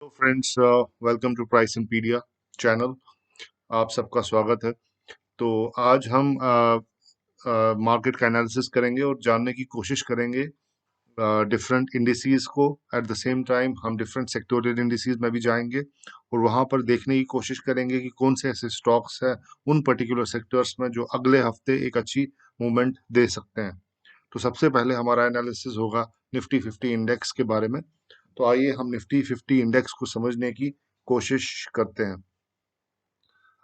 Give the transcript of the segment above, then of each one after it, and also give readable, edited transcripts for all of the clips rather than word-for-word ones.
तो friends, welcome to प्राइस इंपीडिया चैनल। आप सबका स्वागत है। तो आज हम मार्केट का एनालिसिस करेंगे और जानने की कोशिश करेंगे डिफरेंट इंडिसेस को। एट द सेम टाइम हम डिफरेंट सेक्टोरियल इंडिसेस में भी जाएंगे और वहां पर देखने की कोशिश करेंगे कि कौन से ऐसे स्टॉक्स हैं उन पर्टिकुलर सेक्टर्स में जो अगले हफ्ते एक अच्छी मूवमेंट दे सकते हैं। तो सबसे पहले हमारा एनालिसिस होगा निफ्टी 50 इंडेक्स के बारे में। तो आइए हम निफ्टी 50 इंडेक्स को समझने की कोशिश करते हैं।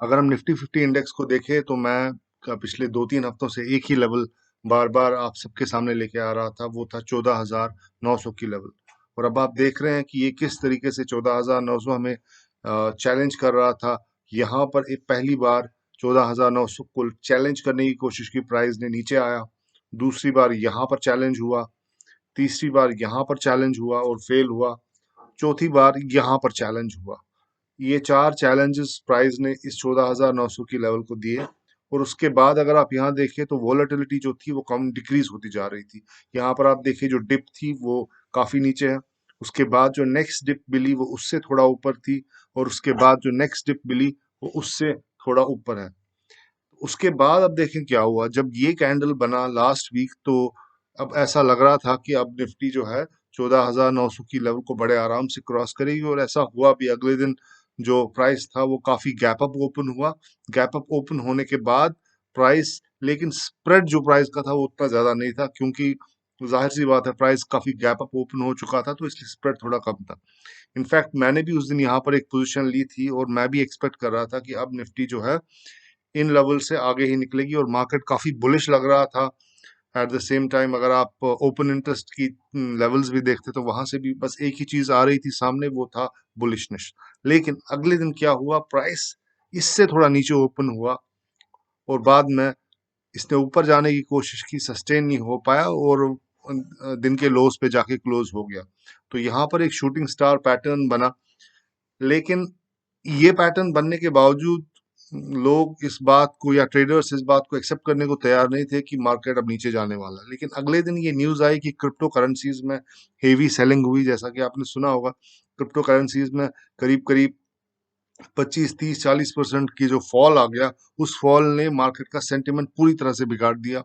अगर हम निफ्टी 50 इंडेक्स को देखें तो मैं पिछले 2-3 हफ्तों से एक ही लेवल बार बार आप सबके सामने लेके आ रहा था, वो था 14,900 की लेवल। और अब आप देख रहे हैं कि ये किस तरीके से 14,900 हमें चैलेंज कर रहा था। यहाँ पर एक पहली बार 14,900 को चैलेंज करने की कोशिश की, प्राइस ने नीचे आया। दूसरी बार यहाँ पर चैलेंज हुआ, तीसरी बार यहाँ पर चैलेंज हुआ और फेल हुआ, चौथी बार यहाँ पर चैलेंज हुआ। ये चार चैलेंजेस प्राइस ने इस 14,900 की लेवल को दिए। और उसके बाद अगर आप यहाँ देखें तो वॉलेटिलिटी जो थी वो कम डिक्रीज होती जा रही थी। यहाँ पर आप देखिए जो डिप थी वो काफी नीचे है। उसके बाद जो नेक्स्ट डिप मिली वो उससे थोड़ा ऊपर थी, और उसके बाद जो नेक्स्ट डिप मिली वो उससे थोड़ा ऊपर है। उसके बाद अब देखें क्या हुआ जब ये कैंडल बना लास्ट वीक। तो अब ऐसा लग रहा था कि अब निफ्टी जो है 14,900 की लेवल को बड़े आराम से क्रॉस करेगी, और ऐसा हुआ भी। अगले दिन जो प्राइस था वो काफी गैप अप ओपन हुआ। गैप अप ओपन होने के बाद प्राइस, लेकिन स्प्रेड जो प्राइस का था वो उतना ज्यादा नहीं था, क्योंकि जाहिर सी बात है प्राइस काफी गैप अप ओपन हो चुका था, तो इसलिए स्प्रेड थोड़ा कम था। इनफैक्ट मैंने भी उस दिन यहाँ पर एक पोजीशन ली थी और मैं भी एक्सपेक्ट कर रहा था कि अब निफ्टी जो है इन लेवल से आगे ही निकलेगी, और मार्केट काफी बुलिश लग रहा था। एट द सेम टाइम अगर आप ओपन इंटरेस्ट की लेवल्स भी देखते तो वहां से भी बस एक ही चीज आ रही थी सामने, वो था बुलिशनेस। लेकिन अगले दिन क्या हुआ, प्राइस इससे थोड़ा नीचे ओपन हुआ और बाद में इसने ऊपर जाने की कोशिश की, सस्टेन नहीं हो पाया और दिन के लोस पे जाके क्लोज हो गया। तो यहाँ पर एक शूटिंग स्टार पैटर्न बना। लेकिन ये पैटर्न बनने के बावजूद लोग इस बात को, या ट्रेडर्स इस बात को एक्सेप्ट करने को तैयार नहीं थे कि मार्केट अब नीचे जाने वाला है। लेकिन अगले दिन ये न्यूज आई कि क्रिप्टो करेंसीज में हेवी सेलिंग हुई। जैसा कि आपने सुना होगा, क्रिप्टो करेंसीज में करीब करीब 25, 30, 40% की जो फॉल आ गया, उस फॉल ने मार्केट का सेंटिमेंट पूरी तरह से बिगाड़ दिया।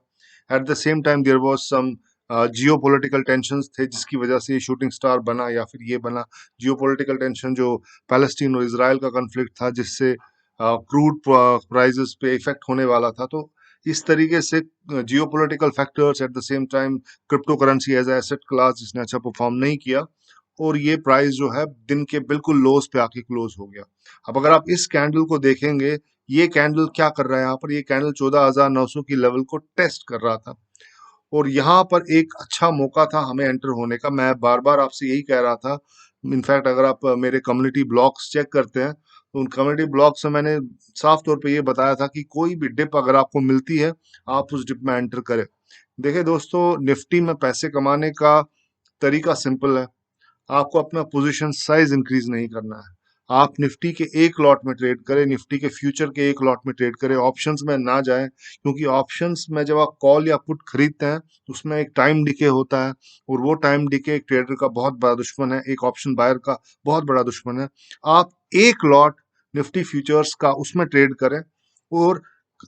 At the same time there was some geopolitical tension थे, जिसकी वजह से ये शूटिंग स्टार बना या फिर ये बना। जियो पोलिटिकल टेंशन जो पैलेस्टीन और इसराइल का कन्फ्लिक्ट था, जिससे क्रूड प्राइजेस पे इफेक्ट होने वाला था। तो इस तरीके से geopolitical factors, at the same time cryptocurrency as asset class जिसने अच्छा परफॉर्म नहीं किया, और ये प्राइस जो है दिन के बिल्कुल लोस पे आके क्लोज हो गया। अब अगर आप इस कैंडल को देखेंगे, ये कैंडल क्या कर रहा है यहाँ पर, ये कैंडल 14,900 की लेवल को टेस्ट कर रहा था, और यहाँ पर एक अच्छा मौका था हमें एंटर होने का। मैं बार बार आपसे यही कह रहा था। इनफैक्ट अगर आप मेरे कम्युनिटी ब्लॉग्स चेक करते हैं तो उन कम्युनिटी ब्लॉग्स में मैंने साफ तौर पे ये बताया था कि कोई भी डिप अगर आपको मिलती है, आप उस डिप में एंटर करें। देखिए दोस्तों, निफ्टी में पैसे कमाने का तरीका सिंपल है। आपको अपना पोजीशन साइज इंक्रीज नहीं करना है। आप निफ्टी के एक लॉट में ट्रेड करें, निफ्टी के फ्यूचर के एक लॉट में ट्रेड करें, ऑप्शंस में ना जाएं। क्योंकि ऑप्शंस में जब आप कॉल या पुट खरीदते हैं तो उसमें एक टाइम डिके होता है, और वो टाइम डिके एक ट्रेडर का बहुत बड़ा दुश्मन है, एक ऑप्शन बायर का बहुत बड़ा दुश्मन है। आप एक लॉट निफ्टी फ्यूचर्स का उसमें ट्रेड करें, और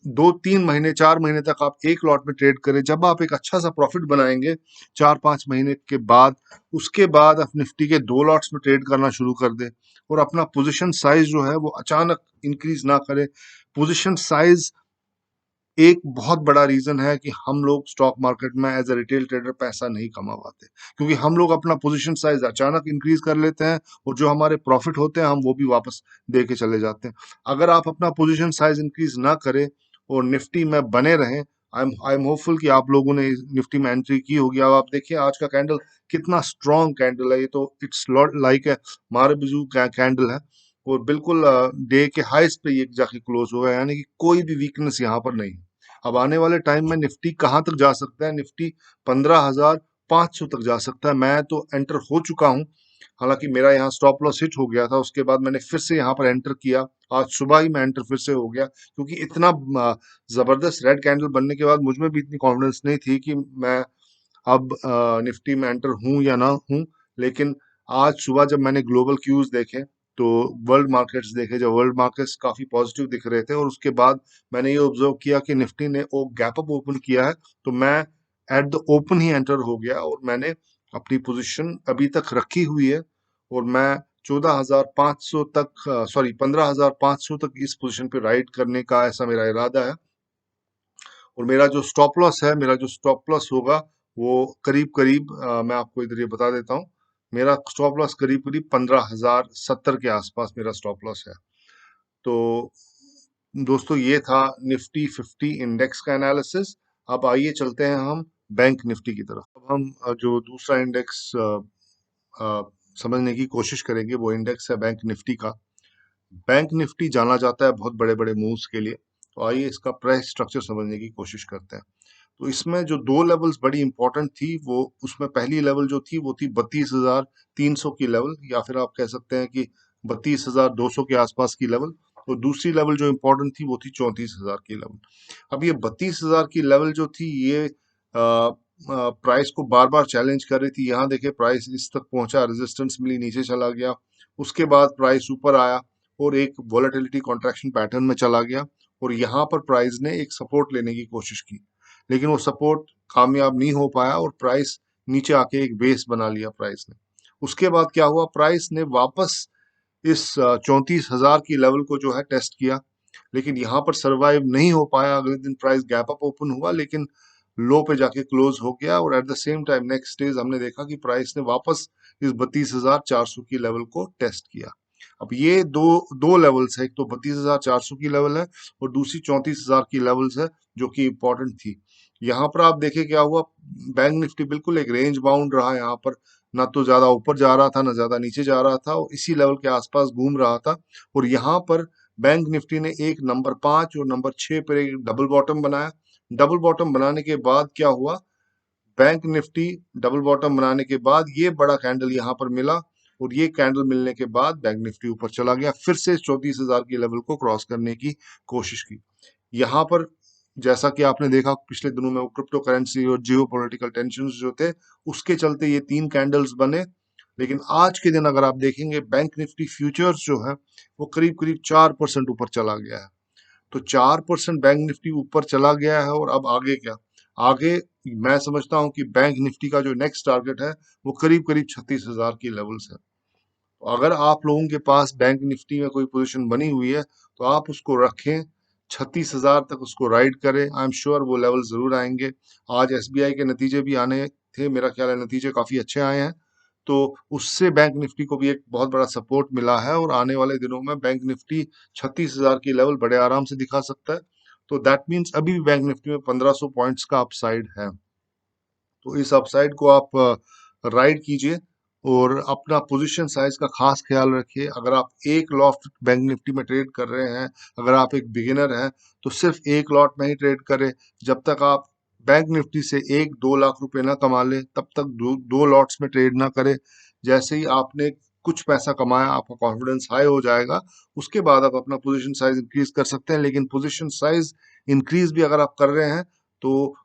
2-3 महीने 4 महीने तक आप एक लॉट में ट्रेड करें। जब आप एक अच्छा सा प्रॉफिट बनाएंगे 4-5 महीने के बाद, उसके बाद आप निफ्टी के 2 लॉट्स में ट्रेड करना शुरू कर दें, और अपना पोजीशन साइज जो है वो अचानक इंक्रीज ना करें। पोजीशन साइज एक बहुत बड़ा रीजन है कि हम लोग स्टॉक मार्केट में एज ए रिटेल ट्रेडर पैसा नहीं कमा पाते, क्योंकि हम लोग अपना पोजीशन साइज अचानक इंक्रीज कर लेते हैं, और जो हमारे प्रॉफिट होते हैं हम वो भी वापस दे के चले जाते हैं। अगर आप अपना पोजीशन साइज इंक्रीज ना करें और निफ्टी में बने रहें, आई एम होपफुल कि आप लोगों ने निफ्टी में एंट्री की होगी। अब आप देखिए आज का कैंडल कितना स्ट्रॉन्ग कैंडल है। ये तो इट्स लाइक ए मारबिजू कैंडल है, और बिल्कुल डे के हाईस पे ये जाके क्लोज हो गया, यानी कि कोई भी वीकनेस यहाँ पर नहीं। अब आने वाले टाइम में निफ्टी कहाँ तक जा सकता है, निफ्टी 15,500 तक जा सकता है। मैं तो एंटर हो चुका हूँ, हालांकि मेरा यहाँ स्टॉप लॉस हिट हो गया था। उसके बाद मैंने फिर से यहाँ पर एंटर किया, आज सुबह ही मैं एंटर फिर से हो गया, क्योंकि इतना जबरदस्त रेड कैंडल बनने के बाद मुझ में भी इतनी कॉन्फिडेंस नहीं थी कि मैं अब निफ्टी में एंटर हूं या ना हूं। लेकिन आज सुबह जब मैंने ग्लोबल क्यूज देखे तो वर्ल्ड मार्केट्स देखे, जब वर्ल्ड मार्केट्स काफी पॉजिटिव दिख रहे थे और उसके बाद मैंने ये ऑब्जर्व किया कि निफ्टी ने वो गैप अप ओपन किया है, तो मैं at the open he enter हो गया और मैंने अपनी पोजीशन अभी तक रखी हुई है और मैं 14,500 तक, सॉरी 15,500 तक इस पोजीशन पे राइड करने का ऐसा मेरा इरादा है। और मेरा जो स्टॉप लॉस है, मेरा जो स्टॉप लॉस होगा वो करीब करीब, मैं आपको इधर ये बता देता हूँ, मेरा स्टॉप लॉस करीब करीब 15,070 के आसपास मेरा स्टॉप लॉस है। तो दोस्तों ये था निफ्टी 50 इंडेक्स का एनालिसिस। अब आइए चलते हैं हम बैंक निफ्टी की तरफ। अब हम जो दूसरा इंडेक्स समझने की कोशिश करेंगे वो इंडेक्स है बैंक निफ्टी का। बैंक निफ्टी जाना जाता है बहुत बड़े बड़े मूव्स के लिए, तो आइए इसका प्राइस स्ट्रक्चर समझने की कोशिश करते हैं। तो इसमें जो दो लेवल्स बड़ी इंपॉर्टेंट थी, वो उसमें पहली लेवल जो थी वो थी 32,300 की लेवल, या फिर आप कह सकते हैं कि 32,200 के आसपास की लेवल। और दूसरी लेवल जो इंपॉर्टेंट थी वो थी 34,000 की लेवल। अब ये 32,000 की लेवल जो थी ये प्राइस को बार बार चैलेंज कर रही थी। यहाँ देखिए प्राइस इस तक पहुंचा, रेजिस्टेंस मिली, नीचे चला गया, उसके बाद प्राइस ऊपर आया और एक वॉलेटिलिटी कॉन्ट्रैक्शन पैटर्न में चला गया और यहाँ पर प्राइस ने एक सपोर्ट लेने की कोशिश की, लेकिन वो सपोर्ट कामयाब नहीं हो पाया और प्राइस नीचे आके एक बेस बना लिया प्राइस ने। उसके बाद क्या हुआ, प्राइस ने वापस इस 34,000 की लेवल को जो है टेस्ट किया, लेकिन यहाँ पर सरवाइव नहीं हो पाया। अगले दिन प्राइस गैप अप ओपन हुआ लेकिन लो पे जाके क्लोज हो गया और eight the same time next days हमने देखा कि प्राइस ने वापस इस 32,400 की लेवल को टेस्ट किया। अब ये दो दो लेवल्स है, एक तो 32,400 की लेवल है और दूसरी 34,000 की लेवल्स है जो कि इंपॉर्टेंट थी। यहाँ पर आप देखिए क्या हुआ, बैंक निफ्टी बिल्कुल एक रेंज बाउंड रहा यहाँ पर, ना तो ज्यादा ऊपर जा रहा था ना ज्यादा नीचे जा रहा था और इसी लेवल के आसपास घूम रहा था। और यहाँ पर बैंक निफ्टी ने एक नंबर 5 और नंबर 6 पर एक डबल बॉटम बनाया। डबल बॉटम बनाने के बाद क्या हुआ, बैंक निफ्टी डबल बॉटम बनाने के बाद ये बड़ा कैंडल यहाँ पर मिला और ये कैंडल मिलने के बाद बैंक निफ्टी ऊपर चला गया, फिर से 34,000 की लेवल को क्रॉस करने की कोशिश की। यहाँ पर जैसा कि आपने देखा पिछले दिनों में, वो क्रिप्टो करेंसी और जियो पोलिटिकल टेंशन जो थे उसके चलते ये तीन कैंडल्स बने। लेकिन आज के दिन अगर आप देखेंगे बैंक निफ्टी फ्यूचर्स जो है वो करीब करीब 4% ऊपर चला गया है। तो 4% बैंक निफ्टी ऊपर चला गया है और अब आगे क्या, आगे मैं समझता हूं कि बैंक निफ्टी का जो नेक्स्ट टारगेट है वो करीब करीब 36,000 की लेवल्स है। तो अगर आप लोगों के पास बैंक निफ्टी में कोई पोजीशन बनी हुई है तो आप उसको रखें, 36,000 तक उसको राइड करें। आई एम श्योर वो लेवल जरूर आएंगे। आज एसबीआई के नतीजे भी आने थे, मेरा ख्याल है नतीजे काफी अच्छे आए हैं, तो उससे बैंक निफ्टी को भी एक बहुत बड़ा सपोर्ट मिला है और आने वाले दिनों में बैंक निफ्टी 36,000 की लेवल बड़े आराम से दिखा सकता है। तो दैट मीन्स अभी भी बैंक निफ्टी में 1500 पॉइंट्स का अपसाइड है। तो इस अपसाइड को आप राइड कीजिए और अपना पोजीशन साइज का खास ख्याल रखिए। अगर आप एक लॉट बैंक निफ्टी में ट्रेड कर रहे हैं, अगर आप एक बिगिनर हैं, तो सिर्फ एक लॉट में ही ट्रेड करें। जब तक आप बैंक निफ्टी से 1-2 लाख रुपए ना कमा लें तब तक दो लॉट्स में ट्रेड ना करें। जैसे ही आपने कुछ पैसा कमाया, आपका कॉन्फिडेंस हाई हो जाएगा, उसके बाद आप अपना पोजीशन साइज इंक्रीज कर सकते हैं। लेकिन पोजीशन साइज इंक्रीज भी अगर आप कर रहे हैं तो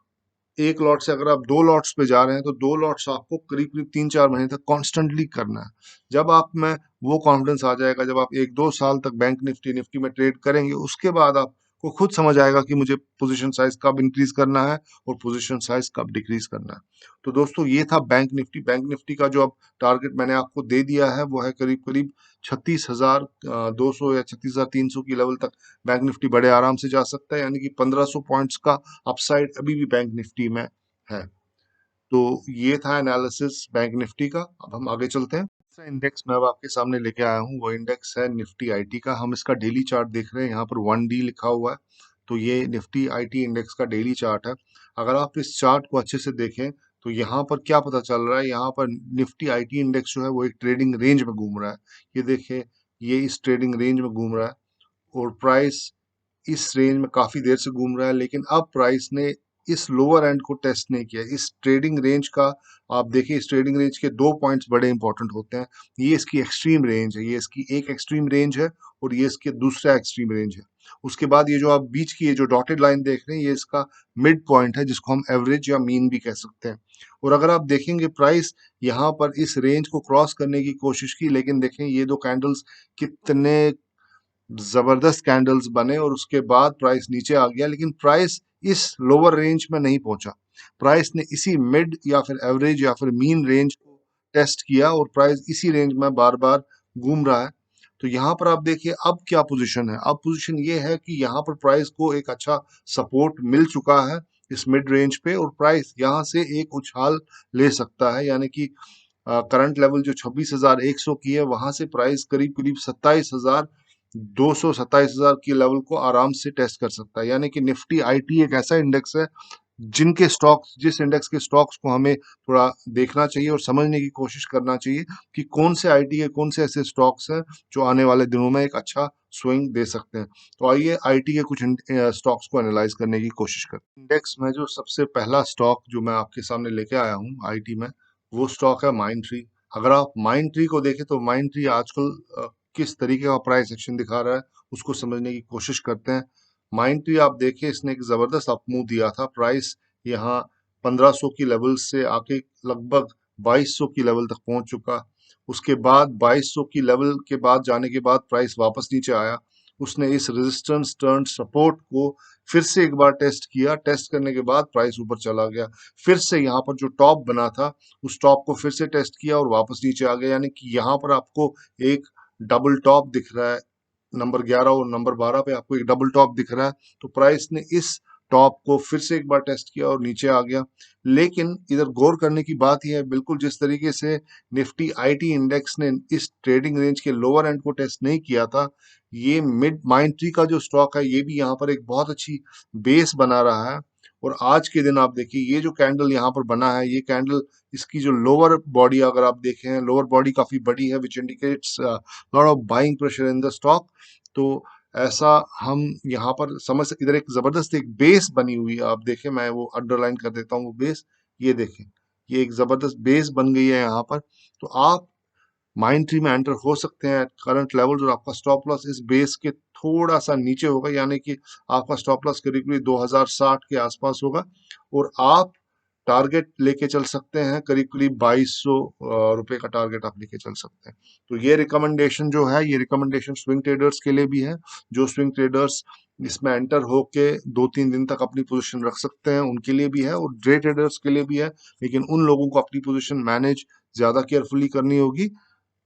एक लॉट से अगर आप दो लॉट्स पे जा रहे हैं तो दो लॉट्स आपको करीब करीब 3-4 महीने तक कॉन्स्टेंटली करना है। जब आप में वो कॉन्फिडेंस आ जाएगा, जब आप 1-2 साल तक बैंक निफ्टी निफ्टी में ट्रेड करेंगे, उसके बाद आपको खुद समझ आएगा कि मुझे पोजीशन साइज कब इंक्रीज करना है और पोजीशन साइज कब डिक्रीज करना है। तो दोस्तों ये था बैंक निफ्टी। बैंक निफ्टी का जो अब टारगेट मैंने आपको दे दिया है वो है करीब करीब 36,200 या 36,300 की लेवल तक बैंक निफ्टी बड़े आराम से जा सकता है, यानी कि 1500 पॉइंट्स का अपसाइड अभी भी बैंक निफ्टी में है। तो ये था एनालिसिस बैंक निफ्टी का। अब हम आगे चलते हैं। दूसरा इंडेक्स मैं अब आपके सामने लेके आया हूँ, वो इंडेक्स है निफ्टी आईटी का। हम इसका डेली चार्ट देख रहे हैं, यहाँ पर 1D लिखा हुआ है, तो ये निफ्टी आईटी इंडेक्स का डेली चार्ट है। अगर आप इस चार्ट को अच्छे से देखें तो यहाँ पर क्या पता चल रहा है, यहाँ पर निफ्टी आईटी इंडेक्स जो है वो एक ट्रेडिंग रेंज में घूम रहा है। ये देखें, ये इस ट्रेडिंग रेंज में घूम रहा है और प्राइस इस रेंज में काफी देर से घूम रहा है, लेकिन अब प्राइस ने इस लोअर एंड को टेस्ट नहीं किया। इस ट्रेडिंग रेंज का आप देखिए, इस ट्रेडिंग रेंज के 2 पॉइंट्स बड़े इंपॉर्टेंट होते हैं। ये इसकी एक्सट्रीम रेंज है, ये इसकी एक एक्सट्रीम रेंज है और ये इसके दूसरा एक्सट्रीम रेंज है। उसके बाद ये जो आप बीच की ये जो डॉटेड लाइन देख रहे हैं, ये इसका मिड पॉइंट है, जिसको हम एवरेज या मीन भी कह सकते हैं। और अगर आप देखेंगे प्राइस यहाँ पर इस रेंज को क्रॉस करने की कोशिश की, लेकिन देखें ये दो कैंडल्स कितने जबरदस्त कैंडल्स बने और उसके बाद प्राइस नीचे आ गया, लेकिन प्राइस इस लोअर रेंज में नहीं पहुंचा। प्राइस ने इसी मिड या फिर एवरेज या फिर मीन रेंज को टेस्ट किया और प्राइस इसी रेंज में बार बार घूम रहा है। तो यहाँ पर आप देखिए अब क्या पोजीशन है। अब पोजीशन ये है कि यहाँ पर प्राइस को एक अच्छा सपोर्ट मिल चुका है इस मिड रेंज पे, और प्राइस यहाँ से एक उछाल ले सकता है, यानी कि करंट लेवल जो 26,100 की है, वहां से प्राइस करीब करीब 27,200 27,000 की लेवल को आराम से टेस्ट कर सकता है। यानी कि निफ्टी आईटी एक ऐसा इंडेक्स है जिनके स्टॉक्स, जिस इंडेक्स के स्टॉक्स को हमें थोड़ा देखना चाहिए और समझने की कोशिश करना चाहिए कि कौन से आईटी के कौन से ऐसे स्टॉक्स हैं जो आने वाले दिनों में एक अच्छा स्विंग दे सकते हैं। तो आइए आईटी के कुछ स्टॉक्स को एनालाइज करने की कोशिश करते हैं। इंडेक्स में जो सबसे पहला स्टॉक जो मैं आपके सामने लेके आया हूँ आईटी में, वो स्टॉक है माइंड ट्री। अगर आप माइंड ट्री को देखें तो माइंड ट्री आजकल किस तरीके का प्राइस एक्शन दिखा रहा है उसको समझने की कोशिश करते हैं। माइंड ट्री आप देखिए, इसने एक जबरदस्त अप मूव दिया था। प्राइस यहाँ 1500 की लेवल से आके लगभग 2200 की लेवल तक पहुंच चुका। उसके बाद 2200 की लेवल के बाद जाने के बाद प्राइस वापस नीचे आया। उसने इस रेजिस्टेंस टर्न सपोर्ट को फिर से एक बार टेस्ट किया। टेस्ट करने के बाद प्राइस ऊपर चला गया। फिर से यहाँ पर जो टॉप बना था उस टॉप को फिर से टेस्ट किया और वापस नीचे आ गया। यानी कि यहाँ पर आपको एक डबल टॉप दिख रहा है। नंबर 11 और नंबर 12 पे आपको एक डबल टॉप दिख रहा है। तो प्राइस ने इस टॉप को फिर से एक बार टेस्ट किया और नीचे आ गया। लेकिन इधर गौर करने की बात यह है, बिल्कुल जिस तरीके से निफ्टी आईटी इंडेक्स ने इस ट्रेडिंग रेंज के लोअर एंड को टेस्ट नहीं किया था, ये मिड माइंड ट्री का जो स्टॉक है ये भी यहाँ पर एक बहुत अच्छी बेस बना रहा है। और आज के दिन आप देखिए ये जो कैंडल यहाँ पर बना है, ये कैंडल, इसकी जो लोअर बॉडी अगर आप देखें, लोअर बॉडी काफी बड़ी है, which indicates lot of buying pressure in the stock. तो ऐसा हम यहाँ पर समझ सकते। इधर एक जबरदस्त एक बेस बनी हुई है, आप देखें, मैं वो अंडरलाइन कर देता हूँ वो बेस। ये देखें, ये एक जबरदस्त बेस बन गई है यहाँ पर। तो आप माइंड ट्री में एंटर हो सकते हैं करंट लेवल, और आपका स्टॉप लॉस इस बेस के थोड़ा सा नीचे होगा, यानी कि आपका स्टॉप लॉस करीब करीब 2060 के आसपास होगा। और आप टारगेट लेके चल सकते हैं करीब करीब 2200 रुपए का टारगेट आप लेके चल सकते हैं। तो ये रिकमेंडेशन जो है, ये रिकमेंडेशन स्विंग ट्रेडर्स के लिए भी है। जो स्विंग ट्रेडर्स इसमें एंटर होके 2-3 दिन तक अपनी पोजीशन रख सकते हैं उनके लिए भी है, और डे ट्रेडर्स के लिए भी है। लेकिन उन लोगों को अपनी पोजीशन मैनेज ज्यादा केयरफुली करनी होगी।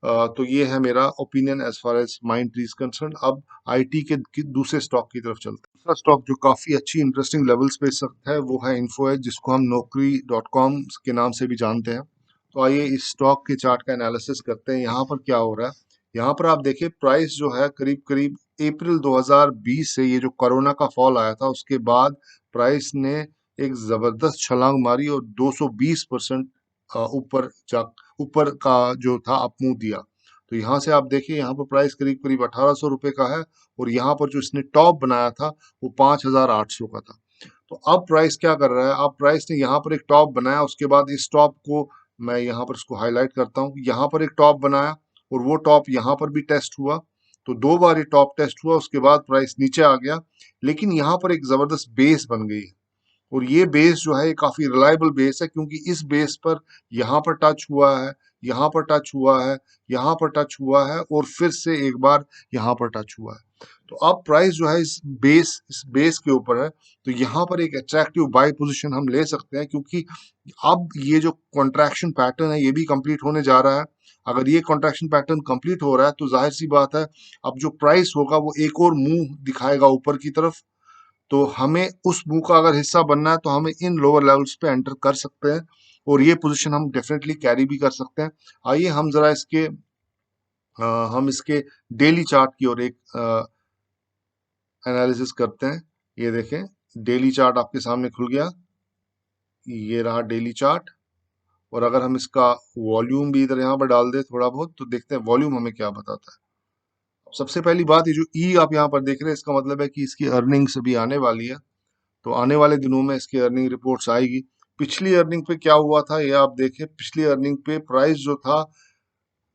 तो ये है मेरा opinion as far as Mindtree is concern. अब आईटी के दूसरे स्टॉक की तरफ चलते हैं। दूसरा स्टॉक जो काफी अच्छी इंटरेस्टिंग लेवल्स पे इस वक्त है वो है इन्फो एज, जिसको हम नौकरी.com के नाम से भी जानते हैं। तो आइए इस स्टॉक के चार्ट का एनालिसिस करते हैं। यहाँ पर क्या हो रहा है, यहाँ पर आप देखिए प्राइस जो है करीब करीब अप्रैल 2020 से, ये जो कोरोना का फॉल आया था उसके बाद प्राइस ने एक जबरदस्त छलांग मारी और 220% ऊपर जा ऊपर का जो था अप मूव दिया। तो यहाँ से आप देखिए, यहाँ पर प्राइस करीब करीब 1800 रुपए का है, और यहाँ पर जो इसने टॉप बनाया था वो 5800 का था। तो अब प्राइस क्या कर रहा है, अब प्राइस ने यहाँ पर एक टॉप बनाया, उसके बाद इस टॉप को मैं यहाँ पर इसको हाईलाइट करता हूँ। यहाँ पर एक टॉप बनाया और वो टॉप यहाँ पर भी टेस्ट हुआ। तो 2 बार ये टॉप टेस्ट हुआ, उसके बाद प्राइस नीचे आ गया। लेकिन यहाँ पर एक जबरदस्त बेस बन गई है, और ये बेस जो है ये काफी रिलायबल बेस है, क्योंकि इस बेस पर यहाँ पर टच हुआ है, यहाँ पर टच हुआ है, यहाँ पर टच हुआ है, और फिर से एक बार यहाँ पर टच हुआ है। तो अब प्राइस जो है इस बेस के ऊपर है। तो यहाँ पर एक अट्रैक्टिव बाय पोजीशन हम ले सकते हैं, क्योंकि अब ये जो कॉन्ट्रैक्शन पैटर्न है ये भी कंप्लीट होने जा रहा है। अगर ये कॉन्ट्रैक्शन पैटर्न कंप्लीट हो रहा है तो जाहिर सी बात है, अब जो प्राइस होगा वो एक और मुंह दिखाएगा ऊपर की तरफ। तो हमें उस मूव का अगर हिस्सा बनना है तो हमें इन लोअर लेवल्स पे एंटर कर सकते हैं, और ये पोजीशन हम डेफिनेटली कैरी भी कर सकते हैं। आइए हम इसके डेली चार्ट की ओर एक एनालिसिस करते हैं। ये देखें, डेली चार्ट आपके सामने खुल गया। ये रहा डेली चार्ट। और अगर हम इसका वॉल्यूम भी इधर यहाँ पर डाल दें थोड़ा बहुत, तो देखते हैं वॉल्यूम हमें क्या बताता है। सबसे पहली बात, ये जो ई आप यहाँ पर देख रहे हैं, इसका मतलब है कि इसकी अर्निंग्स अभी आने वाली है। तो आने वाले दिनों में इसकी अर्निंग रिपोर्ट्स आएगी। पिछली अर्निंग पे क्या हुआ था ये आप देखें, पिछली अर्निंग पे प्राइस जो था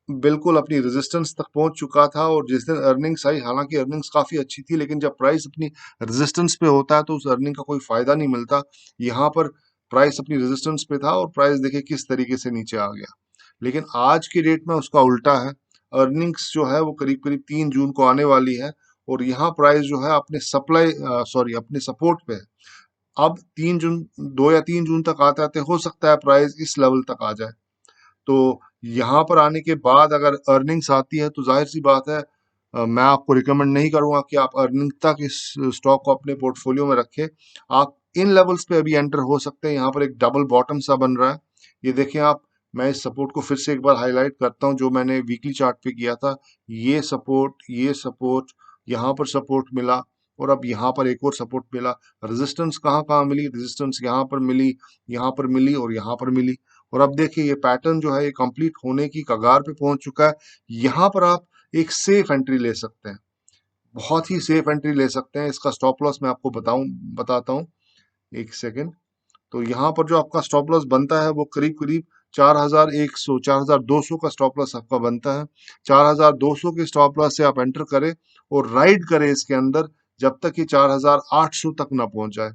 बिल्कुल अपनी रेजिस्टेंस तक पहुंच चुका था, और जिस दिन अर्निंग्स आई, हालांकि अर्निंग्स काफी अच्छी थी, लेकिन जब प्राइस अपनी रेजिस्टेंस पे होता है तो उस अर्निंग का कोई फायदा नहीं मिलता। यहाँ पर प्राइस अपनी रेजिस्टेंस पे था और प्राइस देखिए किस तरीके से नीचे आ गया। लेकिन आज की डेट में उसका उल्टा है। अर्निंग्स जो है वो करीब करीब 3 जून को आने वाली है, और यहाँ प्राइस जो है अपने अपने सपोर्ट पे है। अब 3 जून, 2 या 3 जून तक आते आते हो सकता है प्राइस इस लेवल तक आ जाए। तो यहाँ पर आने के बाद अगर अर्निंग्स आती है तो जाहिर सी बात है, मैं आपको रिकमेंड नहीं करूंगा कि आप अर्निंग तक इस स्टॉक को अपने पोर्टफोलियो में रखें। आप इन लेवल्स पे अभी एंटर हो सकते हैं। यहाँ पर एक डबल बॉटम सा बन रहा है, ये देखें आप। मैं इस सपोर्ट को फिर से एक बार हाईलाइट करता हूँ जो मैंने वीकली चार्ट पे किया था। ये सपोर्ट, यहाँ पर सपोर्ट मिला, और अब यहाँ पर एक और सपोर्ट मिला। रेजिस्टेंस कहाँ कहाँ मिली? रेजिस्टेंस यहाँ पर मिली, यहाँ पर मिली, और यहाँ पर मिली। और अब देखिए ये पैटर्न जो है ये कंप्लीट होने की कगार पे पहुंच चुका है। यहाँ पर आप एक सेफ एंट्री ले सकते हैं, बहुत ही सेफ एंट्री ले सकते हैं। इसका स्टॉप लॉस मैं आपको बताता हूँ, एक सेकेंड। तो यहाँ पर जो आपका स्टॉप लॉस बनता है वो करीब करीब 4100, 4200 का स्टॉप लॉस आपका बनता है। 4200 के स्टॉप लॉस से आप एंटर करें और राइड करें इसके अंदर जब तक कि 4800 तक ना पहुंच जाए।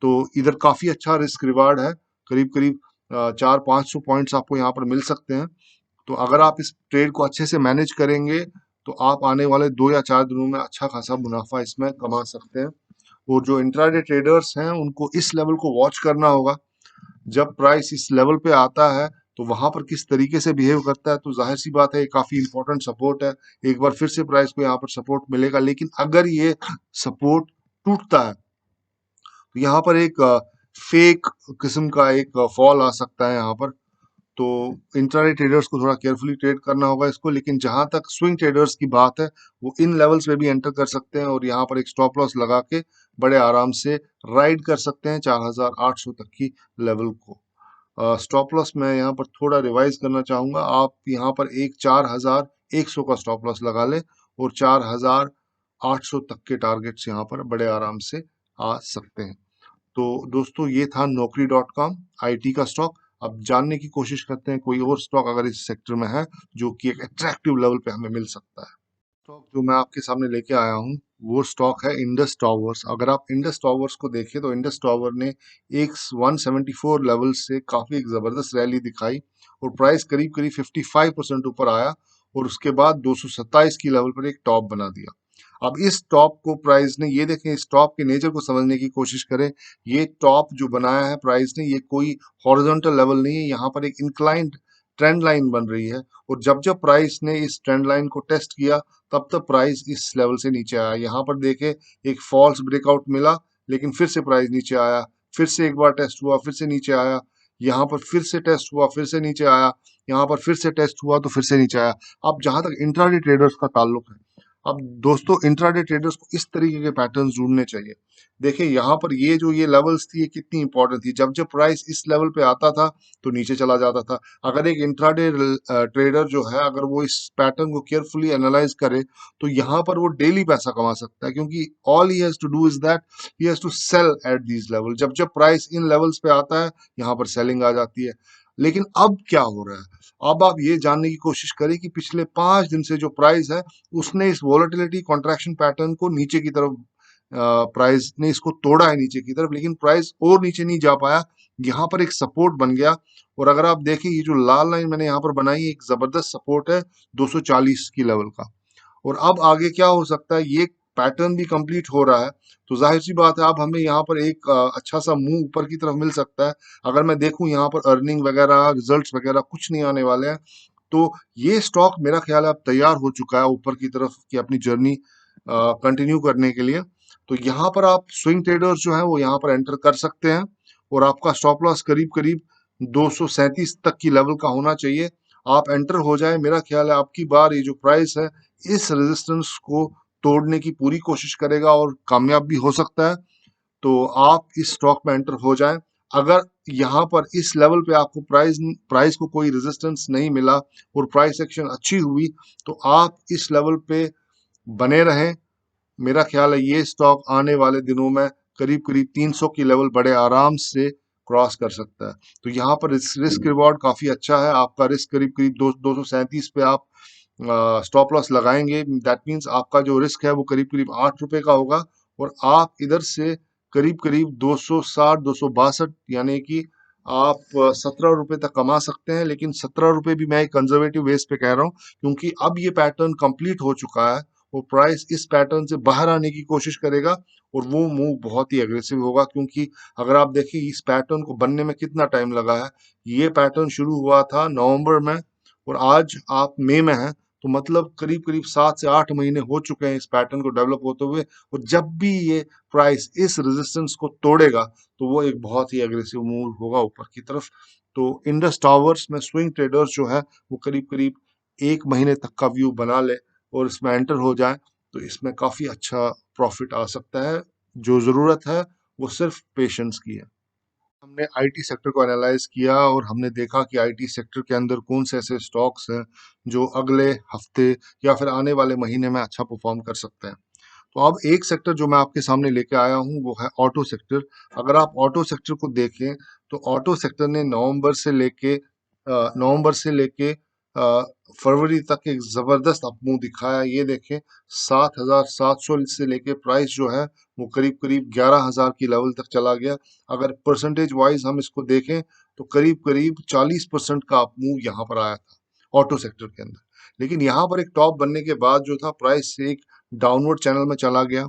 तो इधर काफी अच्छा रिस्क रिवार्ड है, करीब करीब 400-500 पॉइंट्स आपको यहाँ पर मिल सकते हैं। तो अगर आप इस ट्रेड को अच्छे से मैनेज करेंगे तो आप आने वाले 2 या 4 दिनों में अच्छा खासा मुनाफा इसमें कमा सकते हैं। और जो इंट्राडे ट्रेडर्स हैं उनको इस लेवल को वॉच करना होगा। जब प्राइस इस लेवल पे आता है तो वहां पर किस तरीके से बिहेव करता है, तो जाहिर सी बात है ये काफी इंपॉर्टेंट सपोर्ट है। एक बार फिर से प्राइस को यहाँ पर सपोर्ट मिलेगा, लेकिन अगर ये सपोर्ट टूटता है तो यहाँ पर एक फेक किस्म का एक फॉल आ सकता है यहाँ पर। तो इंट्राडे ट्रेडर्स को थोड़ा केयरफुली ट्रेड करना होगा इसको। लेकिन जहां तक स्विंग ट्रेडर्स की बात है, वो इन लेवल्स पे भी एंटर कर सकते हैं और यहाँ पर एक स्टॉप लॉस लगा के बड़े आराम से राइड कर सकते हैं 4800 तक की लेवल को। स्टॉप लॉस मैं यहाँ पर थोड़ा रिवाइज करना चाहूंगा। आप यहाँ पर एक 4100 का स्टॉप लॉस लगा लें, और 4800 तक के टारगेट्स यहाँ पर बड़े आराम से आ सकते हैं। तो दोस्तों ये था Naukri.com आईटी का स्टॉक। अब जानने की कोशिश करते हैं कोई और स्टॉक अगर इस सेक्टर में है जो कि एक अट्रैक्टिव लेवल पे हमें मिल सकता है। स्टॉक जो मैं आपके सामने लेके आया हूँ वो स्टॉक है इंडस टावर्स। अगर आप इंडस टावर्स को देखें तो इंडस टावर ने एक 174 लेवल से काफी एक जबरदस्त रैली दिखाई, और प्राइस करीब करीब 55% ऊपर आया, और उसके बाद 227 की लेवल पर एक टॉप बना दिया। अब इस टॉप को प्राइस ने, ये देखें, इस टॉप के नेचर को समझने की कोशिश करें। ये टॉप जो बनाया है प्राइस ने, ये कोई हॉरिजॉन्टल लेवल नहीं है, यहाँ पर एक इंक्लाइंड ट्रेंड लाइन बन रही है। और जब जब प्राइस ने इस ट्रेंड लाइन को टेस्ट किया तब तक प्राइस इस लेवल से नीचे आया। यहाँ पर देखे एक फॉल्स ब्रेकआउट मिला, लेकिन फिर से प्राइस नीचे आया, फिर से एक बार टेस्ट हुआ, फिर से नीचे आया, यहाँ पर फिर से टेस्ट हुआ, फिर से नीचे आया, यहाँ पर फिर से टेस्ट हुआ तो फिर से नीचे आया। अब जहां तक इंट्राडे ट्रेडर्स का ताल्लुक है, अब दोस्तों इंट्राडे ट्रेडर्स को इस तरीके के पैटर्न्स ढूंढने चाहिए। देखिए यहाँ पर ये लेवल्स थी, ये कितनी इंपॉर्टेंट थी। जब जब प्राइस इस लेवल पे आता था तो नीचे चला जाता था। अगर एक इंट्राडे ट्रेडर जो है, अगर वो इस पैटर्न को केयरफुली एनालाइज करे तो यहाँ पर वो डेली पैसा कमा सकता है, क्योंकि all he has to do is that he has to sell at these level. जब जब प्राइस इन लेवल्स पे आता है यहाँ पर सेलिंग आ जाती है। लेकिन अब क्या हो रहा है, अब आप ये जानने की कोशिश करें कि पिछले 5 दिन से जो प्राइस है उसने इस वॉलेटिलिटी कॉन्ट्रैक्शन पैटर्न को नीचे की तरफ, प्राइस ने इसको तोड़ा है नीचे की तरफ, लेकिन प्राइस और नीचे नहीं जा पाया। यहाँ पर एक सपोर्ट बन गया, और अगर आप देखें ये जो लाल लाइन मैंने यहाँ पर बनाई है, एक जबरदस्त सपोर्ट है 240 की लेवल का। और अब आगे क्या हो सकता है, ये पैटर्न भी कंप्लीट हो रहा है, तो जाहिर सी बात है अब हमें यहाँ पर एक अच्छा सा मूव ऊपर की तरफ मिल सकता है। अगर मैं देखूं यहाँ पर अर्निंग वगैरह, रिजल्ट्स वगैरह कुछ नहीं आने वाले हैं, तो ये स्टॉक मेरा ख्याल है अब तैयार हो चुका है ऊपर की तरफ की अपनी जर्नी कंटिन्यू करने के लिए। तो यहाँ पर आप स्विंग ट्रेडर्स जो है वो यहाँ पर एंटर कर सकते हैं, और आपका स्टॉप लॉस करीब करीब 237 तक की लेवल का होना चाहिए। आप एंटर हो जाए, मेरा ख्याल है आपकी बार ये जो प्राइस है इस रेजिस्टेंस को तोड़ने की पूरी कोशिश करेगा और कामयाब भी हो सकता है। तो आप इस स्टॉक में एंटर हो जाएं। अगर यहाँ पर इस लेवल पे आपको प्राइस प्राइस को कोई रेजिस्टेंस नहीं मिला और प्राइस एक्शन अच्छी हुई, तो आप इस लेवल पे बने रहें। मेरा ख्याल है ये स्टॉक आने वाले दिनों में करीब करीब 300 की लेवल बड़े आराम से क्रॉस कर सकता है। तो यहाँ पर रिस्क रिवॉर्ड काफी अच्छा है। आपका रिस्क करीब करीब 237 पे आप स्टॉप लॉस लगाएंगे, दैट मीन्स आपका जो रिस्क है वो करीब करीब 8 रुपए का होगा, और आप इधर से करीब करीब 260 262 यानी कि आप 17 रुपए तक कमा सकते हैं। लेकिन 17 रुपए भी मैं एक कंजर्वेटिव बेस पे कह रहा हूँ, क्योंकि अब ये पैटर्न कंप्लीट हो चुका है। वो प्राइस इस पैटर्न से बाहर आने की कोशिश करेगा, और वो मूव बहुत ही एग्रेसिव होगा, क्योंकि अगर आप देखिए इस पैटर्न को बनने में कितना टाइम लगा है। ये पैटर्न शुरू हुआ था नवंबर में, और आज आप मई में हैं, तो मतलब करीब करीब 7 से 8 महीने हो चुके हैं इस पैटर्न को डेवलप होते हुए। और जब भी ये प्राइस इस रेजिस्टेंस को तोड़ेगा, तो वो एक बहुत ही एग्रेसिव मूव होगा ऊपर की तरफ। तो इंडस टावर्स में स्विंग ट्रेडर्स जो है वो करीब करीब 1 महीने तक का व्यू बना ले और इसमें एंटर हो जाए, तो इसमें काफी अच्छा प्रॉफिट आ सकता है। जो जरूरत है वो सिर्फ पेशेंस की है। हमने आईटी सेक्टर को एनालाइज किया और हमने देखा कि आईटी सेक्टर के अंदर कौन से ऐसे स्टॉक्स हैं जो अगले हफ्ते या फिर आने वाले महीने में अच्छा परफॉर्म कर सकते हैं। तो अब एक सेक्टर जो मैं आपके सामने लेके आया हूँ वो है ऑटो सेक्टर। अगर आप ऑटो सेक्टर को देखें, तो ऑटो सेक्टर ने नवंबर से लेके फरवरी तक एक जबरदस्त अपमूव दिखाया। ये देखें, 7,700 से लेके प्राइस जो है वो करीब करीब 11,000 की लेवल तक चला गया। अगर परसेंटेज वाइज हम इसको देखें, तो करीब करीब 40% का अपमूव यहाँ पर आया था ऑटो सेक्टर के अंदर। लेकिन यहाँ पर एक टॉप बनने के बाद जो था, प्राइस से एक डाउनवर्ड चैनल में चला गया।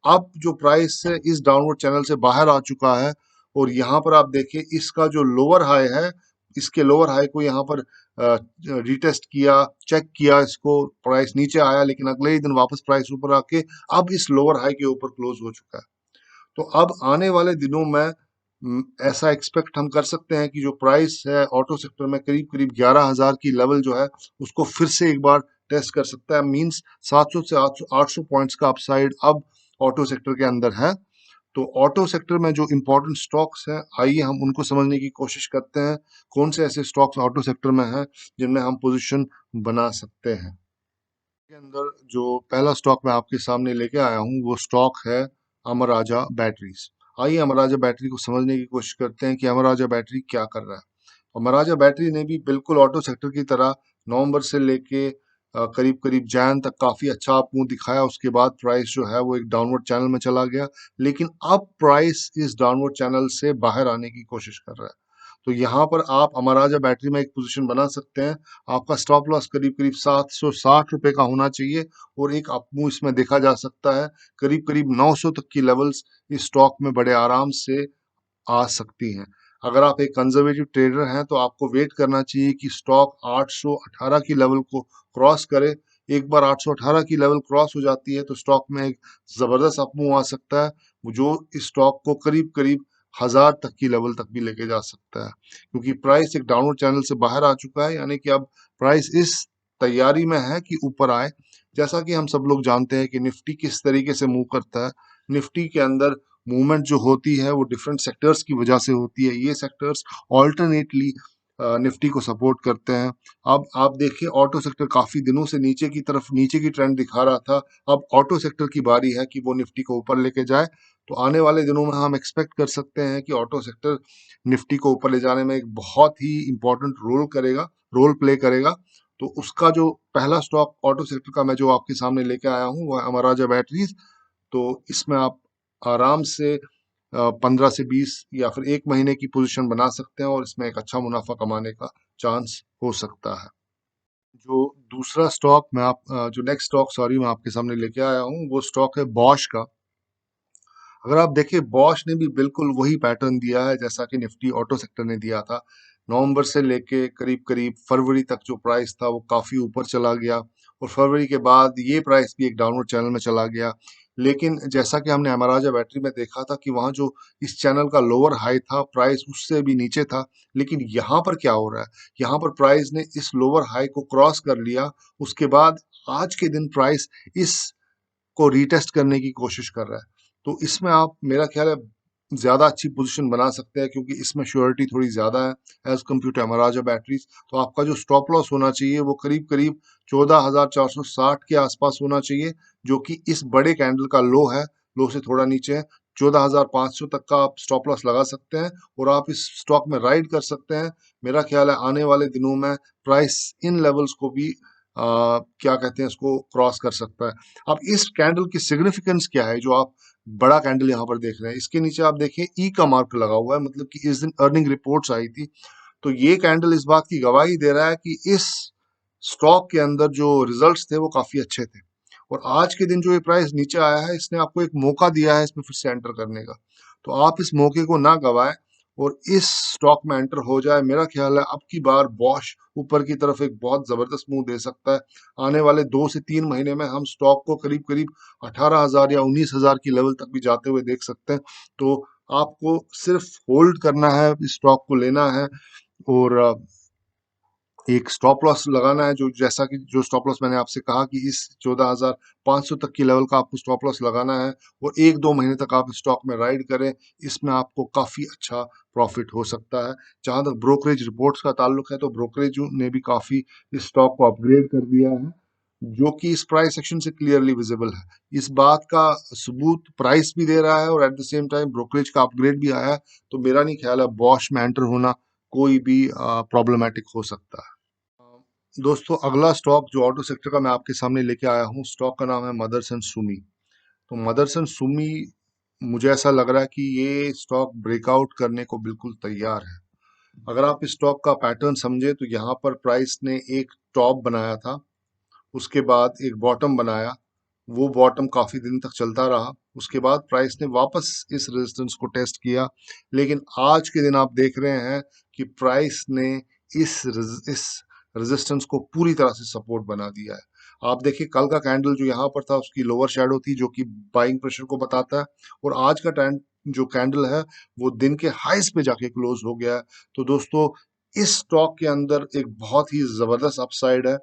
अब जो प्राइस है इस डाउनवर्ड चैनल से बाहर आ चुका है, और यहाँ पर आप देखिए इसका जो लोअर हाई है, इसके लोअर हाई को यहाँ पर रिटेस्ट किया, चेक किया, इसको प्राइस नीचे आया, लेकिन अगले ही दिन वापस प्राइस ऊपर आके अब इस लोअर हाई के ऊपर क्लोज हो चुका है। तो अब आने वाले दिनों में ऐसा एक्सपेक्ट हम कर सकते हैं कि जो प्राइस है ऑटो सेक्टर में करीब करीब 11,000 की लेवल जो है उसको फिर से एक बार टेस्ट कर सकता है। मींस 700 से 800 पॉइंट्स का अपसाइड अब ऑटो सेक्टर के अंदर है। तो ऑटो सेक्टर में जो इम्पोर्टेंट स्टॉक्स हैं, आइए हम उनको समझने की कोशिश करते हैं। कौन से ऐसे स्टॉक्स ऑटो सेक्टर में हैं जिनमें हम पोजीशन बना सकते हैं। के अंदर जो पहला स्टॉक मैं आपके सामने लेके आया हूँ वो स्टॉक है अमर राजा बैटरीज। आइए अमर राजा बैटरी को समझने की कोशिश करते हैं कि अमर राजा बैटरी क्या कर रहा है। अमर राजा बैटरी ने भी बिल्कुल ऑटो सेक्टर की तरह नवंबर से लेके करीब करीब जैन तक काफी अच्छा अपमूव दिखाया। उसके बाद प्राइस जो है वो एक डाउनवर्ड चैनल में चला गया, लेकिन अब प्राइस इस डाउनवर्ड चैनल से बाहर आने की कोशिश कर रहा है। तो यहाँ पर आप अमर राजा बैटरी में एक पोजीशन बना सकते हैं। आपका स्टॉप लॉस करीब करीब 760 रुपए का होना चाहिए, और एक अपमूव इसमें देखा जा सकता है। करीब करीब 900 तक की लेवल्स इस स्टॉक में बड़े आराम से आ सकती हैं। अगर आप एक कंजर्वेटिव ट्रेडर हैं, तो आपको वेट करना चाहिए कि स्टॉक 818 की लेवल को क्रॉस करे। एक बार 818 की लेवल क्रॉस हो जाती है तो स्टॉक में एक जबरदस्त अपमूव आ सकता है, जो इस स्टॉक को करीब करीब 1,000 तक की लेवल तक भी लेके जा सकता है, क्योंकि प्राइस एक डाउनवर्ड चैनल से बाहर आ चुका है। यानी कि अब प्राइस इस तैयारी में है कि ऊपर आए। जैसा कि हम सब लोग जानते हैं कि निफ्टी किस तरीके से मूव करता है। निफ्टी के अंदर मूवमेंट जो होती है वो डिफरेंट सेक्टर्स की वजह से होती है। ये सेक्टर्स ऑल्टरनेटली निफ्टी को सपोर्ट करते हैं। अब आप देखिए, ऑटो सेक्टर काफी दिनों से नीचे की तरफ नीचे की ट्रेंड दिखा रहा था। अब ऑटो सेक्टर की बारी है कि वो निफ्टी को ऊपर लेके जाए। तो आने वाले दिनों में हम एक्सपेक्ट कर सकते हैं कि ऑटो सेक्टर निफ्टी को ऊपर ले जाने में एक बहुत ही इंपॉर्टेंट रोल प्ले करेगा। तो उसका जो पहला स्टॉक ऑटो सेक्टर का मैं जो आपके सामने लेके आया हूँ वो है अमर राजा बैटरीज। तो इसमें आप आराम से 15 से 20 या फिर 1 महीने की पोजीशन बना सकते हैं, और इसमें एक अच्छा मुनाफा कमाने का चांस हो सकता है। जो दूसरा स्टॉक मैं आप जो नेक्स्ट स्टॉक सॉरी मैं आपके सामने लेके आया हूँ वो स्टॉक है बॉश का। अगर आप देखिए, बॉश ने भी बिल्कुल वही पैटर्न दिया है जैसा कि निफ्टी ऑटो सेक्टर ने दिया था। नवंबर से लेके करीब करीब फरवरी तक जो प्राइस था वो काफी ऊपर चला गया, और फरवरी के बाद ये प्राइस भी एक डाउनवर्ड चैनल में चला गया। लेकिन जैसा कि हमने अमराजा बैटरी में देखा था कि वहाँ जो इस चैनल का लोअर हाई था, प्राइस उससे भी नीचे था। लेकिन यहाँ पर क्या हो रहा है, यहाँ पर प्राइस ने इस लोअर हाई को क्रॉस कर लिया। उसके बाद आज के दिन प्राइस इस को रीटेस्ट करने की कोशिश कर रहा है। तो इसमें आप, मेरा ख्याल है, ज्यादा अच्छी पोजीशन बना सकते हैं, क्योंकि इसमें श्योरिटी थोड़ी ज्यादा है as compare to Amaraja batteries. तो आपका जो स्टॉप लॉस होना चाहिए वो करीब करीब 14,460 के आसपास होना चाहिए, जो कि इस बड़े कैंडल का लो है। लो से थोड़ा नीचे है। 14,500 तक का आप स्टॉप लॉस लगा सकते हैं और आप इस स्टॉक में राइड कर सकते हैं। मेरा ख्याल है आने वाले दिनों में प्राइस इन लेवल्स को भी क्या कहते हैं इसको क्रॉस कर सकता है। अब इस कैंडल की सिग्निफिकेंस क्या है जो आप बड़ा कैंडल यहाँ पर देख रहे हैं, इसके नीचे आप देखें ई का मार्क लगा हुआ है, मतलब कि इस दिन अर्निंग रिपोर्ट्स आई थी। तो ये कैंडल इस बात की गवाही दे रहा है कि इस स्टॉक के अंदर जो रिजल्ट्स थे वो काफी अच्छे थे। और आज के दिन जो ये प्राइस नीचे आया है, इसने आपको एक मौका दिया है इसमें फिर से एंटर करने का। तो आप इस मौके को ना गवाएं और इस स्टॉक में एंटर हो जाए। मेरा ख्याल है अब की बार बॉश ऊपर की तरफ एक बहुत जबरदस्त मूव दे सकता है। आने वाले 2 से 3 महीने में हम स्टॉक को करीब करीब 18,000 या 19,000 की लेवल तक भी जाते हुए देख सकते हैं। तो आपको सिर्फ होल्ड करना है, इस स्टॉक को लेना है और एक स्टॉप लॉस लगाना है, जो जैसा कि जो स्टॉप लॉस मैंने आपसे कहा कि इस 14,500 तक की लेवल का आपको स्टॉप लॉस लगाना है और 1-2 महीने तक आप स्टॉक में राइड करें। इसमें आपको काफी अच्छा प्रॉफिट हो सकता है। जहां तक ब्रोकरेज रिपोर्ट्स का ताल्लुक है, तो ब्रोकरेज ने भी काफी इस स्टॉक को अपग्रेड कर दिया है, जो कि इस प्राइस सेक्शन से क्लियरली विजिबल है। इस बात का सबूत प्राइस भी दे रहा है और eight the same time brokerage का अपग्रेड भी आया है। तो मेरा नहीं ख्याल है बॉश में एंटर होना कोई भी प्रॉब्लमेटिक हो सकता है। दोस्तों, अगला स्टॉक जो ऑटो सेक्टर का मैं आपके सामने लेके आया हूँ, स्टॉक का नाम है मदरसन सुमी। तो मदरसन सुमी, मुझे ऐसा लग रहा है कि ये स्टॉक ब्रेकआउट करने को बिल्कुल तैयार है। अगर आप इस स्टॉक का पैटर्न समझे तो यहाँ पर प्राइस ने एक टॉप बनाया था, उसके बाद एक बॉटम बनाया, वो बॉटम काफी दिन तक चलता रहा। उसके बाद प्राइस ने वापस इस रेजिस्टेंस को टेस्ट किया, लेकिन आज के दिन आप देख रहे हैं कि प्राइस ने इस रेजिस्टेंस को पूरी तरह से सपोर्ट बना दिया है। आप देखिए कल का कैंडल जो यहाँ पर था उसकी लोअर शैडो थी, जो कि बाइंग प्रेशर को बताता है, और आज का टैंड जो कैंडल है वो दिन के हाईस पे जाके क्लोज हो गया है। तो दोस्तों, इस स्टॉक के अंदर एक बहुत ही जबरदस्त अपसाइड है।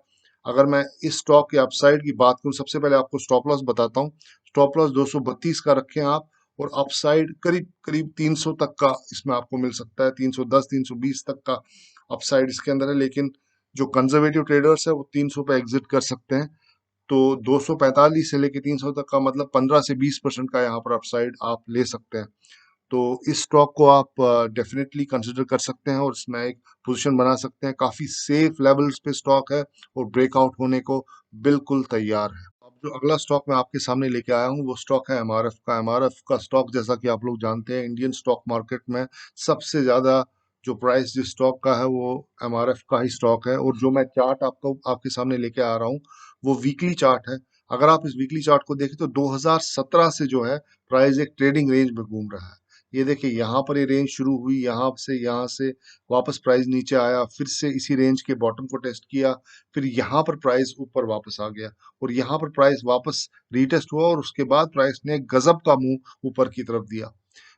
अगर मैं इस स्टॉक के अपसाइड की बात करूं, सबसे पहले आपको स्टॉप लॉस बताता हूं। स्टॉप लॉस 232 का रखें आप, और अपसाइड करीब करीब 300 तक का इसमें आपको मिल सकता है। 310 320 तक का अपसाइड इसके अंदर है, लेकिन जो कंजर्वेटिव ट्रेडर्स है वो 300 पे एग्जिट कर सकते हैं। तो 245 से लेके 300 तक का मतलब 15 से 20% का यहाँ पर अपसाइड आप ले सकते हैं। तो इस स्टॉक को आप डेफिनेटली कंसिडर कर सकते हैं और इसमें एक पोजीशन बना सकते हैं। काफी सेफ लेवल्स पे स्टॉक है और ब्रेकआउट होने को बिल्कुल तैयार है। अब जो अगला स्टॉक मैं आपके सामने लेके आया हूँ वो स्टॉक है एमआरएफ का। एमआरएफ का स्टॉक, जैसा कि आप लोग जानते हैं, इंडियन स्टॉक मार्केट में सबसे ज्यादा जो प्राइस जिस स्टॉक का है वो एमआरएफ का ही स्टॉक है। और जो मैं चार्ट आपको आपके सामने लेके आ रहा हूँ वो वीकली चार्ट है। अगर आप इस वीकली चार्ट को देखें तो 2017 से जो है प्राइस एक ट्रेडिंग रेंज में घूम रहा है। ये देखिए यहाँ पर ये रेंज शुरू हुई, यहाँ से वापस प्राइस नीचे आया, फिर से इसी रेंज के बॉटम को टेस्ट किया, फिर यहाँ पर प्राइस ऊपर वापस आ गया और यहाँ पर प्राइस वापस रीटेस्ट हुआ, और उसके बाद प्राइस ने गजब का मुंह ऊपर की तरफ दिया।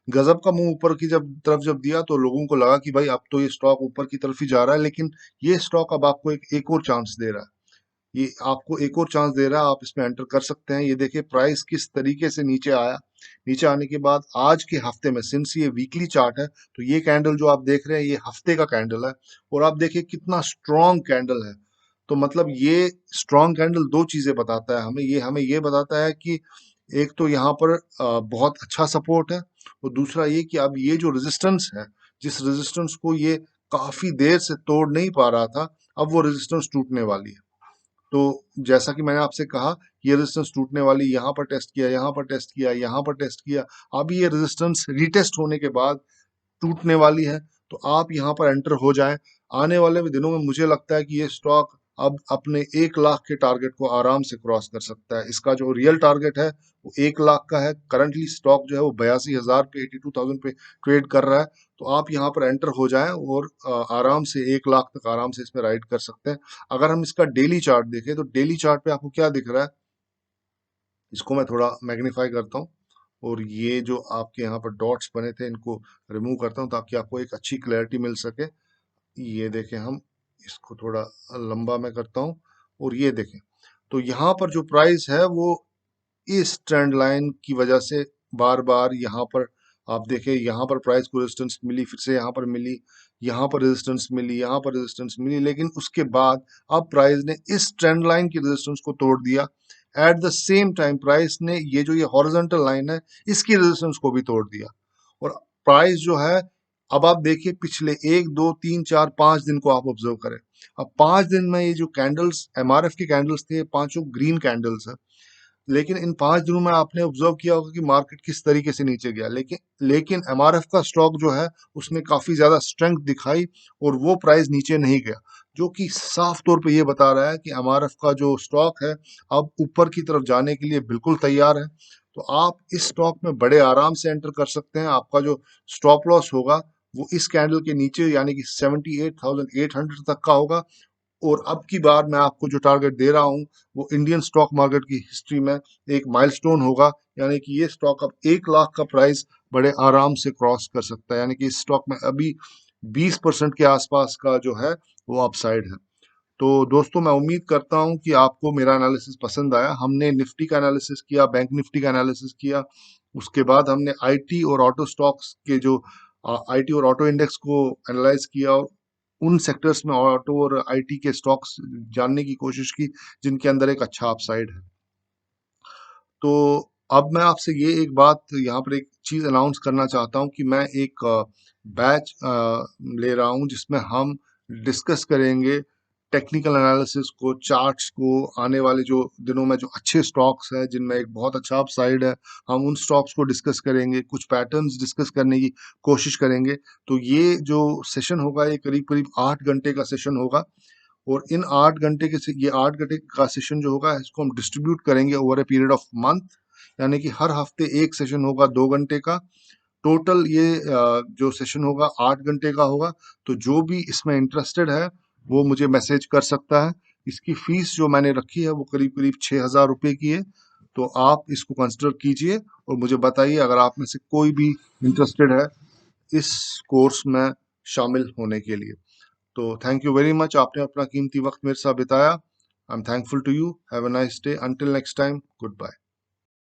गजब का मुंह ऊपर की जब दिया तो लोगों को लगा कि भाई अब तो ये स्टॉक ऊपर की तरफ ही जा रहा है, लेकिन ये स्टॉक अब आपको एक और चांस दे रहा है। ये आपको एक और चांस दे रहा है, आप इसमें एंटर कर सकते हैं। ये देखिए प्राइस किस तरीके से नीचे आया। नीचे आने के बाद आज के हफ्ते में, सिंस ये वीकली चार्ट है, तो ये कैंडल जो आप देख रहे हैं ये हफ्ते का कैंडल है, और आप देखिए कितना स्ट्रॉन्ग कैंडल है। तो मतलब ये स्ट्रॉन्ग कैंडल दो चीजें बताता है हमें ये बताता है कि एक तो यहाँ पर बहुत अच्छा सपोर्ट है, और दूसरा ये कि अब ये जो रेजिस्टेंस है, जिस रेजिस्टेंस को ये काफी देर से तोड़ नहीं पा रहा था, अब वो रेजिस्टेंस टूटने वाली है। तो जैसा कि मैंने आपसे कहा, ये रेजिस्टेंस टूटने वाली, यहाँ पर टेस्ट किया, यहाँ पर टेस्ट किया, यहाँ पर टेस्ट किया, अभी ये रेजिस्टेंस रीटेस्ट होने के बाद टूटने वाली है। तो आप यहाँ पर एंटर हो जाएं। आने वाले दिनों में मुझे लगता है कि ये स्टॉक अब अपने 1 लाख के टारगेट को आराम से क्रॉस कर सकता है। इसका जो रियल टारगेट है वो 1 लाख का है। करंटली स्टॉक जो है वो 82,000 पे, 82,000 पे ट्रेड कर रहा है। तो आप यहाँ पर एंटर हो जाएं और आराम से 1 लाख तक आराम से इसमें राइड कर सकते हैं। अगर हम इसका डेली चार्ट देखें तो डेली चार्ट पे आपको क्या दिख रहा है, इसको मैं थोड़ा मैग्नीफाई करता हूँ और ये जो आपके यहाँ पर डॉट्स बने थे इनको रिमूव करता हूँ ताकि आपको एक अच्छी क्लैरिटी मिल सके। ये देखें, हम इसको थोड़ा लंबा मैं करता हूँ और ये देखें, तो यहाँ पर जो प्राइस है वो इस ट्रेंड लाइन की वजह से बार बार यहाँ पर, आप देखें यहाँ पर प्राइस को रेजिस्टेंस मिली, फिर से यहाँ पर मिली, यहाँ पर रेजिस्टेंस मिली, यहाँ पर रेजिस्टेंस मिली, लेकिन उसके बाद अब प्राइस ने इस ट्रेंड लाइन की रेजिस्टेंस को तोड़ दिया। At the same time price ने ये हॉरिजॉन्टल लाइन है इसकी रेजिस्टेंस को भी तोड़ दिया, और प्राइस जो है, अब आप देखिए पिछले 1 2 3 4 5 दिन को आप ऑब्जर्व करें। अब 5 दिन में ये जो कैंडल्स एमआरएफ की कैंडल्स थे, ये पांचों ग्रीन कैंडल्स है। लेकिन इन 5 दिनों में आपने ऑब्जर्व किया होगा कि मार्केट किस तरीके से नीचे गया, लेकिन एमआरएफ का स्टॉक जो है उसने काफी ज्यादा स्ट्रेंथ दिखाई और वो प्राइस नीचे नहीं गया, जो कि साफ तौर पे ये बता रहा है कि एमआरएफ का जो स्टॉक है अब ऊपर की तरफ जाने के लिए बिल्कुल तैयार है। तो आप इस स्टॉक में बड़े आराम से एंटर कर सकते हैं। आपका जो स्टॉप लॉस होगा वो इस कैंडल के नीचे यानी कि 78,800 तक का होगा। और अब की बार मैं आपको जो टारगेट दे रहा हूं वो इंडियन स्टॉक मार्केट की हिस्ट्री में एक माइलस्टोन होगा, यानी कि ये स्टॉक अब 1 लाख का प्राइस बड़े आराम से क्रॉस कर सकता है, यानी कि इस स्टॉक में अभी 20% के आसपास का जो है वो अपसाइड है। तो दोस्तों, मैं उम्मीद करता हूं कि आपको मेरा एनालिसिस पसंद आया। हमने निफ्टी का एनालिसिस किया, बैंक निफ्टी का एनालिसिस किया, उसके बाद हमने आईटी और ऑटो स्टॉक्स के जो आईटी और ऑटो इंडेक्स को एनालाइज किया, और उन सेक्टर्स में ऑटो और आईटी के स्टॉक्स जानने की कोशिश की जिनके अंदर एक अच्छा अपसाइड है। तो अब मैं आपसे ये एक बात यहाँ पर एक चीज अनाउंस करना चाहता हूँ कि मैं एक बैच ले रहा हूँ जिसमें हम डिस्कस करेंगे टेक्निकल एनालिसिस को, चार्ट्स को, आने वाले जो दिनों में जो अच्छे स्टॉक्स हैं जिनमें एक बहुत अच्छा अपसाइड है, हम उन स्टॉक्स को डिस्कस करेंगे, कुछ पैटर्न्स डिस्कस करने की कोशिश करेंगे। तो ये जो सेशन होगा ये करीब करीब 8 घंटे का सेशन होगा, और इन 8 घंटे ये 8 घंटे का सेशन जो होगा इसको हम डिस्ट्रीब्यूट करेंगे over a period of month, यानी कि हर हफ्ते एक सेशन होगा 2 घंटे का। टोटल ये जो सेशन होगा 8 घंटे का होगा। तो जो भी इसमें इंटरेस्टेड है वो मुझे मैसेज कर सकता है। इसकी फीस जो मैंने रखी है वो करीब करीब 6,000 रुपये की है। तो आप इसको कंसिडर कीजिए और मुझे बताइए अगर आप में से कोई भी इंटरेस्टेड है इस कोर्स में शामिल होने के लिए। तो थैंक यू वेरी मच, आपने अपना कीमती वक्त मेरे साथ बिताया। I am thankful to you. Have a nice day. Until next time, good bye.